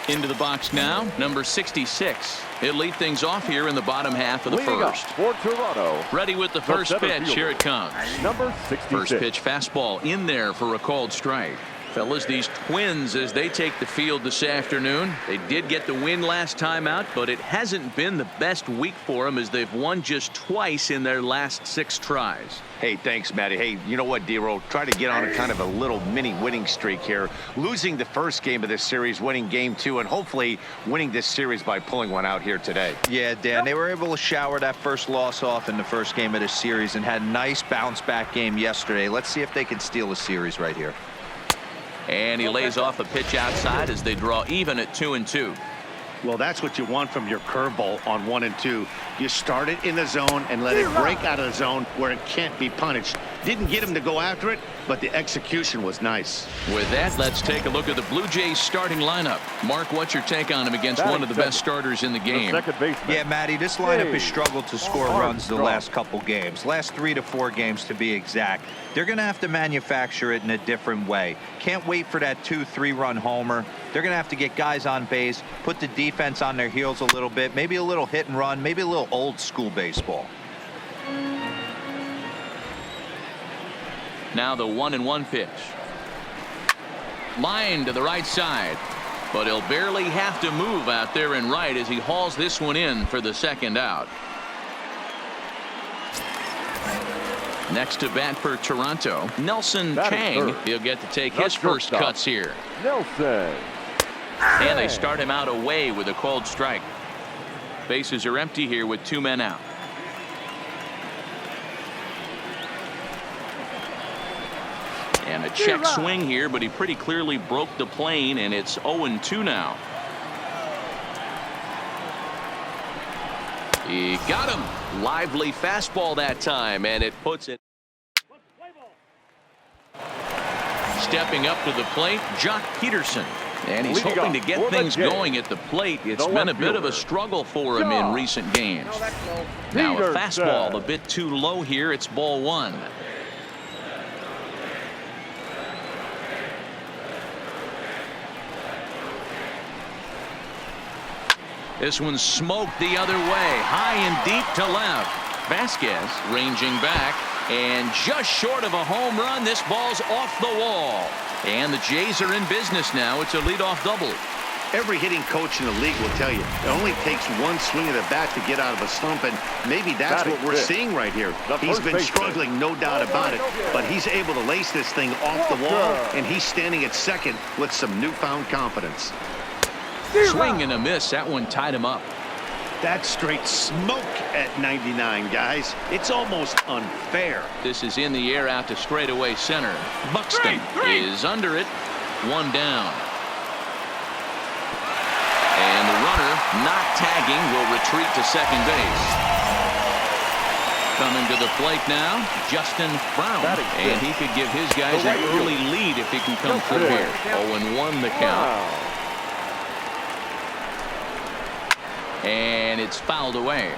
Into the box now, number 66. He'll lead things off here in the bottom half of the first. For Toronto. Ready with the first pitch. Here it comes. Number 66. First pitch fastball in there for a called strike. Fellas, these Twins, as they take the field this afternoon, they did get the win last time out, but it hasn't been the best week for them as they've won just twice in their last 6 tries. Hey, thanks, Matty. Hey, you know what, D-Roll? Try to get on a kind of a little mini winning streak here. Losing the first game of this series, winning game 2, and hopefully winning this series by pulling one out here today. Yeah, Dan, they were able to shower that first loss off in the first game of this series and had a nice bounce-back game yesterday. Let's see if they can steal a series right here. And he lays off a pitch outside as they draw even at 2-2. Well, that's what you want from your curveball on 1 and 2. You start it in the zone and let it break out of the zone where it can't be punished. Didn't get him to go after it, but the execution was nice. With that, let's take a look at the Blue Jays starting lineup. Mark, what's your take on him against one of the best starters in the game? Yeah, Matty, this lineup has struggled to score runs the last couple games. Last 3 to 4 games to be exact. They're going to have to manufacture it in a different way. Can't wait for that 2-3 run homer. They're going to have to get guys on base, put the defense on their heels a little bit, maybe a little hit and run, maybe a little old school baseball. Now the 1-1 pitch. Line to the right side, but he'll barely have to move out there in right as he hauls this one in for the second out. Next to bat for Toronto, Nelson Chang. He'll get to take his first cuts here. Nelson. And they start him out away with a called strike. Bases are empty here with 2 men out. And a check swing here, but he pretty clearly broke the plane, and it's 0-2 now. He got him. Lively fastball that time, and it puts it. Stepping up to the plate, Jock Peterson. And he's hoping to get things going at the plate. It's been a bit of a struggle for him in recent games. Now a fastball a bit too low here. It's ball 1. This one's smoked the other way, high and deep to left. Vasquez ranging back, and just short of a home run. This ball's off the wall. And the Jays are in business now. It's a leadoff double. Every hitting coach in the league will tell you it only takes one swing of the bat to get out of a slump, and maybe that's what we're seeing right here. He's been struggling, no doubt about it, but he's able to lace this thing off the wall, and he's standing at second with some newfound confidence. Swing and a miss. That one tied him up. That's straight smoke at 99, guys. It's almost unfair. This is in the air out to straightaway center. Buxton is under it. 1 down. And the runner, not tagging, will retreat to second base. Coming to the plate now, Justin Brown. And he could give his guys an early lead if he can come through here. 0-1 the count. And it's fouled away.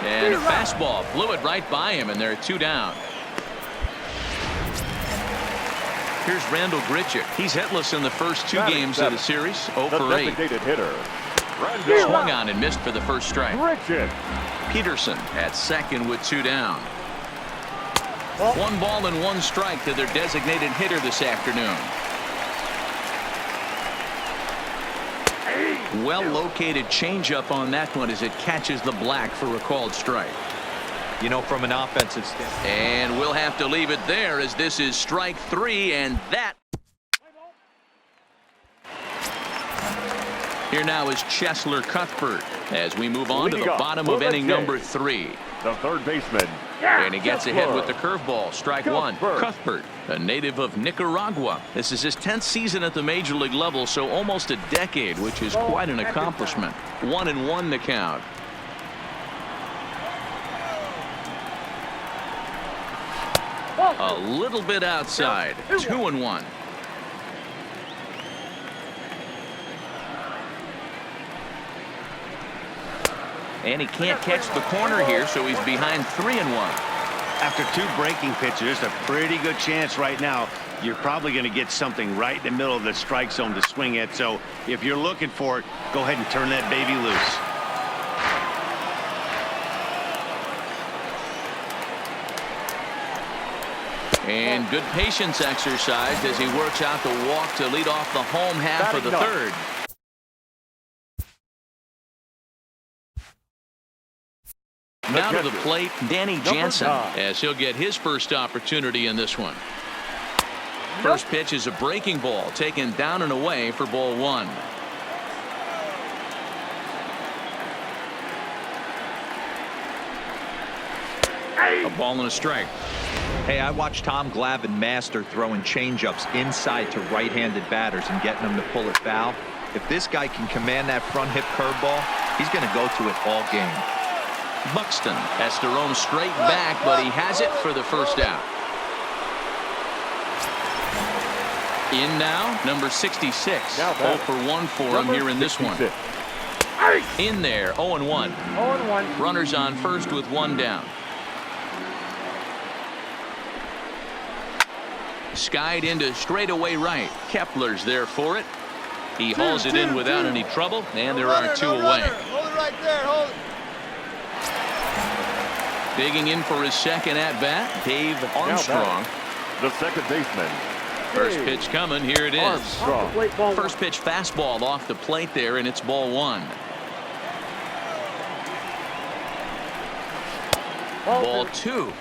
And a fastball blew it right by him, and there are 2 down. Here's Randall Grichuk. He's hitless in the first 2 games of the series. 0 for 8. Swung on and missed for the first strike. Peterson at second with 2 down. 1 ball and 1 strike to their designated hitter this afternoon. Well located changeup on that one as it catches the black for a called strike. You know, from an offensive standpoint. And we'll have to leave it there as this is strike 3, and that. Here now is Chesler Cuthbert as we move on to the bottom of inning number 3. The third baseman. And he gets ahead with the curveball. Strike 1. Cuthbert, a native of Nicaragua. This is his 10th season at the major league level, so almost a decade, which is quite an accomplishment. 1-1 the count. A little bit outside. 2-1. And he can't catch the corner here, so he's behind 3-1. After 2 breaking pitches, there's a pretty good chance right now you're probably going to get something right in the middle of the strike zone to swing at. So if you're looking for it, go ahead and turn that baby loose. And good patience exercised as he works out the walk to lead off the home half of the third. Now to the plate, Danny Jansen, as he'll get his first opportunity in this one. First pitch is a breaking ball taken down and away for ball 1. A ball and a strike. Hey, I watched Tom Glavine master throwing changeups inside to right-handed batters and getting them to pull it foul. If this guy can command that front hip curveball, he's going to go to it all game. Buxton has to roam straight back, but he has it for the first out. In now, number 66. 0 for 1 for him here in this one. In there, 0-1. Runners on first with 1 down. Skied into straightaway right. Kepler's there for it. He hauls it in without any trouble, and there are 2 away. Hold it right there. Hold it. Digging in for his second at-bat, Dave Armstrong. The second baseman. First pitch coming. Here it is. Armstrong. First pitch fastball off the plate there, and it's ball 1. Ball 2.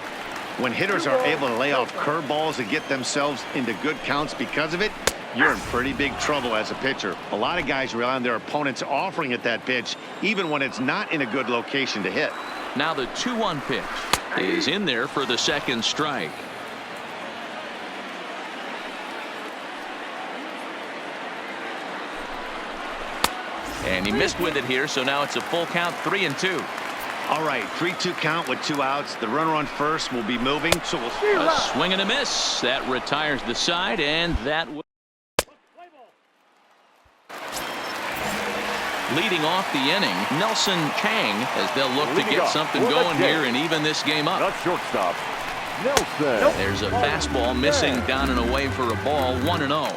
When hitters are able to lay off curveballs and get themselves into good counts because of it, you're in pretty big trouble as a pitcher. A lot of guys rely on their opponents offering at that pitch, even when it's not in a good location to hit. Now the 2-1 pitch is in there for the second strike. And he missed with it here, so now it's a full count, 3-2. All right, 3-2 count with 2 outs. The runner on first will be moving, so we'll see. A swing and a miss. That retires the side, and that leading off the inning, Nelson Chang, as they'll look to get something going here and even this game up. The shortstop, Nelson. There's a fastball missing down and away for a ball, 1-0.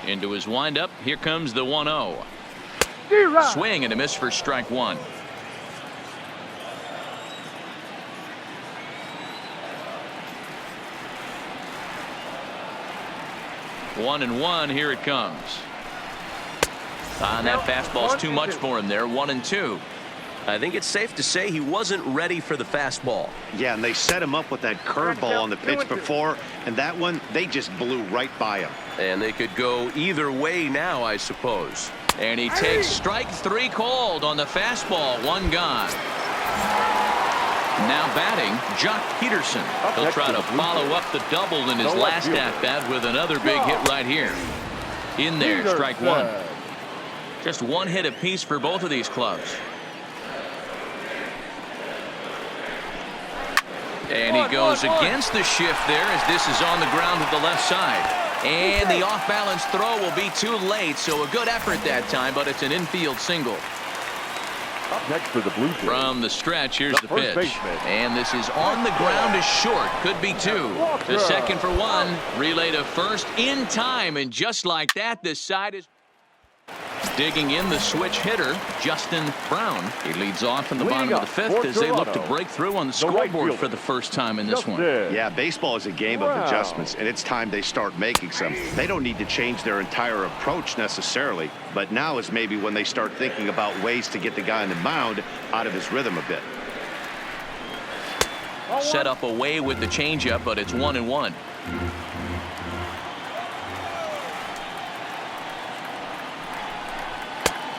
Into his windup. Here comes the 1-0. Swing and a miss for strike 1. One and 1. Here it comes. That fastball's too much for him there. 1-2. I think it's safe to say he wasn't ready for the fastball. Yeah, and they set him up with that curveball on the pitch before, and that one, they just blew right by him. And they could go either way now, I suppose. And he takes strike 3 called on the fastball. 1 gone. Now batting, Jock Peterson. He'll try to follow up the double in his last at-bat with another big hit right here. In there, strike 1. Just 1 hit apiece for both of these clubs. And he goes against the shift there as this is on the ground to the left side. And the off-balance throw will be too late, so a good effort that time, but it's an infield single. Up next for the Blue Jays. From the stretch, here's the pitch. And this is on the ground, is short. Could be 2. To second for 1. Relay to first in time, and just like that, this side is digging in the switch hitter, Justin Brown. He leads off in the bottom of the 5th as they look to break through on the scoreboard for the first time in this one. Yeah, baseball is a game of adjustments, and it's time they start making some. They don't need to change their entire approach necessarily, but now is maybe when they start thinking about ways to get the guy on the mound out of his rhythm a bit. Set up away with the changeup, but it's 1-1.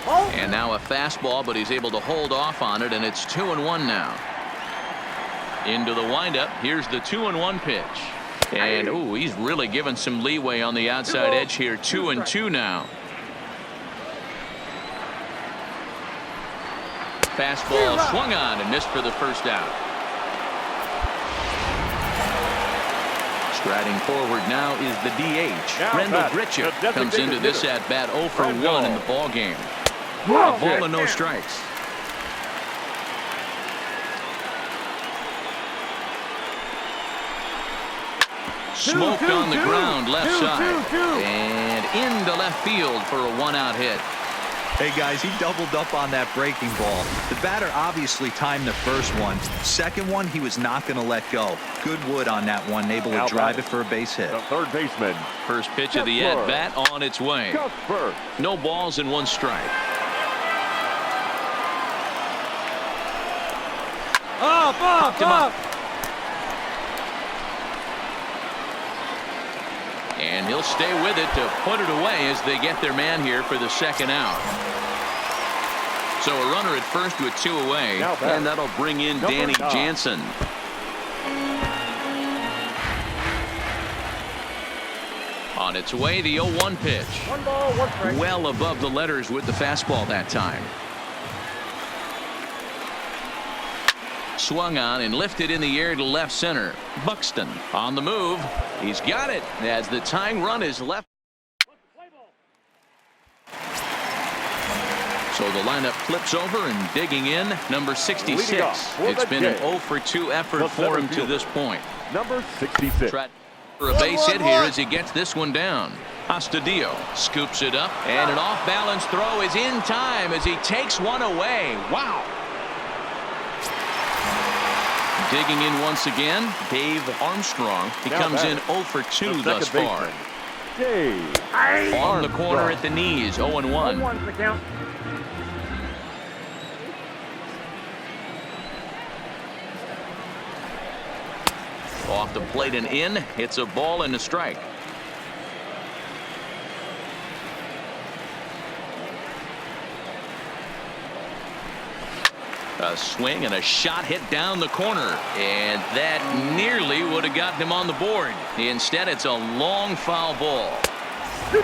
And now a fastball, but he's able to hold off on it, and it's 2-1 now. Into the windup. Here's the 2-1 pitch. And, ooh, he's really given some leeway on the outside edge here. 2-2 now. Fastball swung on and missed for the first out. Striding forward now is the DH. Randall Grichuk comes into this at bat 0 for 1 in the ball game. A ball and no strikes. Smoked on the ground left side and into left field for a 1-out hit. Hey guys, he doubled up on that breaking ball. The batter obviously timed the first one. Second one, he was not going to let go. Good wood on that one, able to drive it for a base hit. The third baseman. First pitch of the at bat on its way. No balls and 1 strike. Popped him up. And he'll stay with it to put it away as they get their man here for the second out. So a runner at first with 2 away, and that'll bring in Danny Jansen. On its way, the 0-1 pitch. 1 ball, 1 strike. Well above the letters with the fastball that time. Swung on and lifted in the air to left center. Buxton on the move. He's got it as the tying run is left. So the lineup flips over and digging in, number 66. It's been an 0 for 2 effort for him to this point. Number 66. Try for a base hit here as he gets this one down. Astudillo scoops it up, and an off-balance throw is in time as he takes one away. Wow. Digging in once again, Dave Armstrong. He comes in 0 for 2 thus far. On the corner at the knees, 0-1. Off the plate and in. It's a ball and a strike. A swing and a shot hit down the corner, and that nearly would have gotten him on the board. Instead, it's a long foul ball,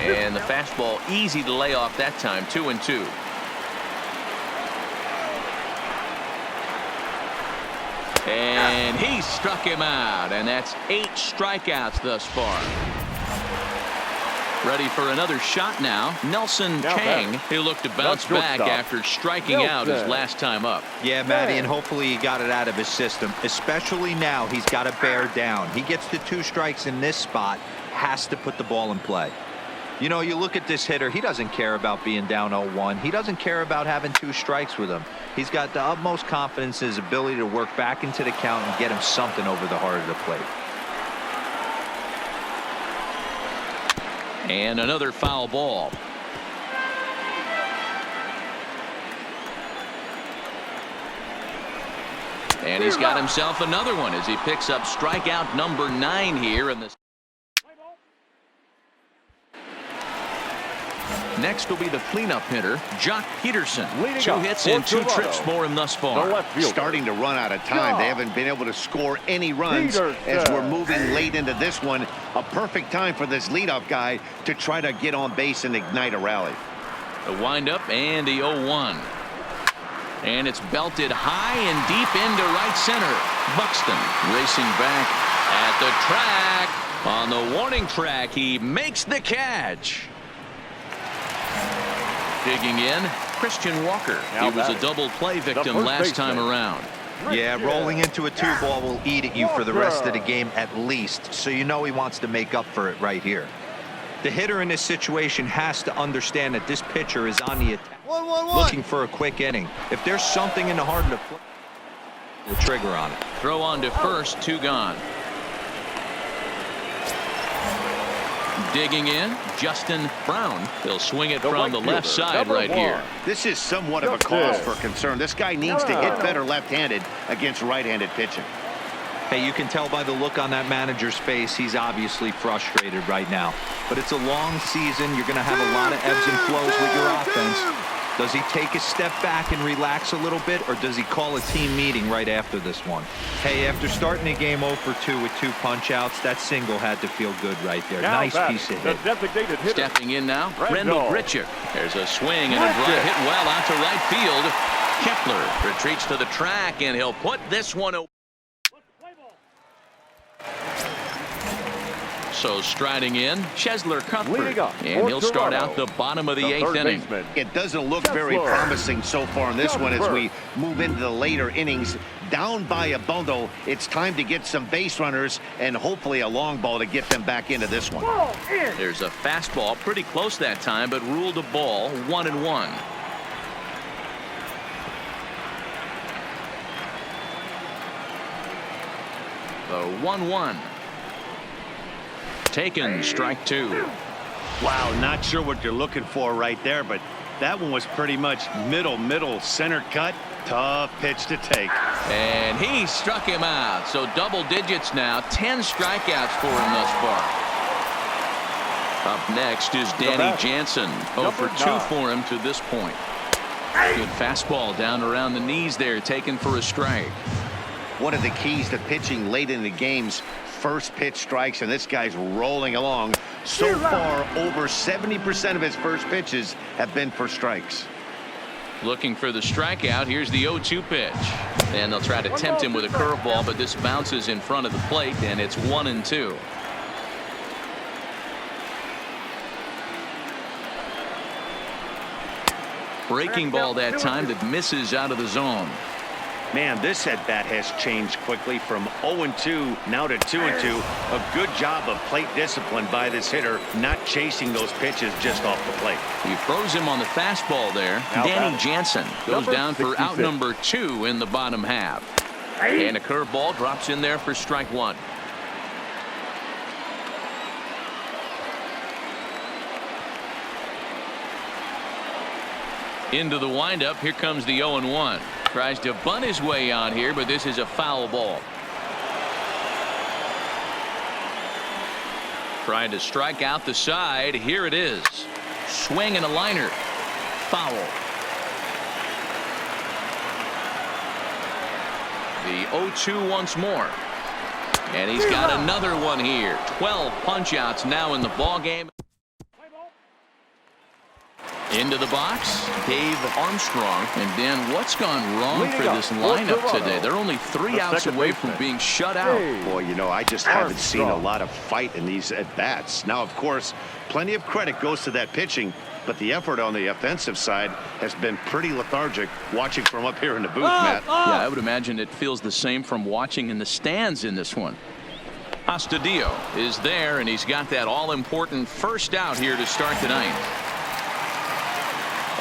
and the fastball easy to lay off that time. 2-2. And he struck him out, and that's 8 strikeouts thus far. Ready for another shot now. Nelson Kang. He looked to bounce back after striking out his last time up. Yeah, Matty, and hopefully he got it out of his system. Especially now, he's got to bear down. He gets the 2 strikes in this spot, has to put the ball in play. You know, you look at this hitter, he doesn't care about being down 0-1. He doesn't care about having 2 strikes with him. He's got the utmost confidence in his ability to work back into the count and get him something over the heart of the plate. And another foul ball. And he's got himself another one as he picks up strikeout number 9 here in the. Next will be the cleanup hitter, Jock Peterson. 2 hits and 2 trips for him thus far. Starting to run out of time. They haven't been able to score any runs as we're moving late into this one. A perfect time for this leadoff guy to try to get on base and ignite a rally. The windup and the 0-1. And it's belted high and deep into right center. Buxton racing back at the track. On the warning track, he makes the catch. Digging in, Christian Walker. He was a double play victim last time around. Yeah, rolling into a 2-ball will eat at you for the rest of the game at least, so you know he wants to make up for it right here. The hitter in this situation has to understand that this pitcher is on the attack, looking for a quick inning. If there's something in the heart of the play, we'll trigger on it. Throw on to first, 2 gone. Digging in, Justin Brown. He'll swing it from the left side right here. This is somewhat of a cause for concern. This guy needs to hit better left-handed against right-handed pitching. Hey, you can tell by the look on that manager's face, he's obviously frustrated right now. But it's a long season. You're going to have a lot of ebbs and flows with your offense. Does he take a step back and relax a little bit, or does he call a team meeting right after this one? Hey, after starting a game 0 for 2 with 2 punch-outs, that single had to feel good right there. Nice piece of hit. Stepping in now, Randall Grichuk. There's a swing and a drive hit well out to right field. Kepler retreats to the track, and he'll put this one away. So striding in, Chesler Cuthbert, and he'll start out the bottom of the 8th inning. It doesn't look very promising so far in this one as we move into the later innings. Down by a bundle, it's time to get some base runners and hopefully a long ball to get them back into this one. There's a fastball pretty close that time, but ruled a ball, 1-1. The 1-1. Taken, strike 2. Wow, not sure what you're looking for right there, but that one was pretty much middle, center cut. Tough pitch to take. And he struck him out. So double digits now, 10 strikeouts for him thus far. Up next is Danny Jansen. 0 for 2 for him to this point. Good fastball down around the knees there, taken for a strike. One of the keys to pitching late in the game's first pitch strikes, and this guy's rolling along. So far, over 70% of his first pitches have been for strikes. Looking for the strikeout. Here's the 0-2 pitch. And they'll try to tempt him with a curveball, but this bounces in front of the plate, and it's 1-2. Breaking ball that time that misses out of the zone. Man, this at-bat has changed quickly from 0-2 now to 2-2. A good job of plate discipline by this hitter, not chasing those pitches just off the plate. He throws him on the fastball there. Danny Jansen goes down for out number 2 in the bottom half. And a curveball drops in there for strike 1. Into the windup. Here comes the 0-1. Tries to bunt his way on here, but this is a foul ball. Trying to strike out the side. Here it is. Swing and a liner. Foul. The 0-2 once more. And he's got another one here. 12 punch outs now in the ball game. Into the box, Dave Armstrong. And Dan, what's gone wrong for this lineup today? They're only 3 outs away from being shut out. Boy, you know, I just haven't seen a lot of fight in these at-bats. Now, of course, plenty of credit goes to that pitching, but the effort on the offensive side has been pretty lethargic watching from up here in the booth, Matt. Yeah, I would imagine it feels the same from watching in the stands in this one. Astudillo is there, and he's got that all-important first out here to start the 9th.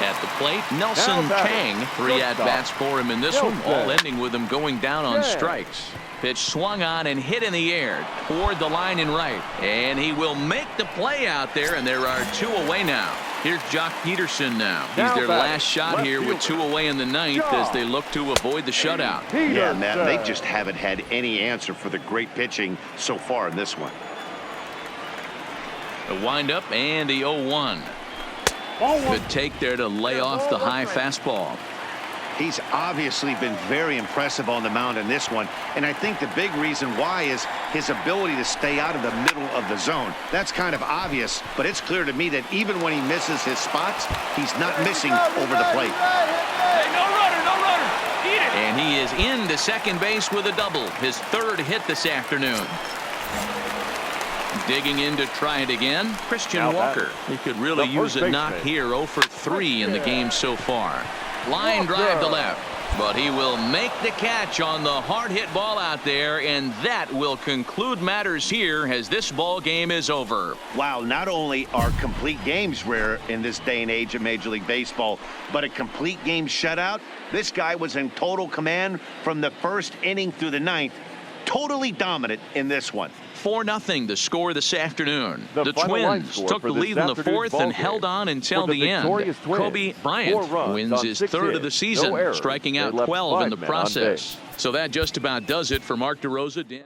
At the plate, Nelson Kang. 3 at-bats for him in this one, all ending with him going down on strikes. Pitch swung on and hit in the air toward the line and right. And he will make the play out there, and there are 2 away now. Here's Jock Peterson now. He's their last shot here with 2 away in the 9th as they look to avoid the shutout. Yeah, Matt, they just haven't had any answer for the great pitching so far in this one. The windup and the 0-1. Good take there to lay off the high fastball. He's obviously been very impressive on the mound in this one, and I think the big reason why is his ability to stay out of the middle of the zone. That's kind of obvious, but it's clear to me that even when he misses his spots, he's not missing over the plate. Hey, no runner, eat it. And he is into second base with a double, his 3rd hit this afternoon. Digging in to try it again, Christian Walker. He could really use a knock here. 0 for 3 in the game so far. Line drive to left, but he will make the catch on the hard hit ball out there, and that will conclude matters here as this ball game is over. Wow, not only are complete games rare in this day and age of Major League Baseball, but a complete game shutout. This guy was in total command from the 1st inning through the 9th. Totally dominant in this one. 4-0 the score this afternoon. The Twins took the lead in the 4th and held on until the end. Kobe Bryant wins his 3rd of the season, striking out 12 in the process. So that just about does it for Mark DeRosa.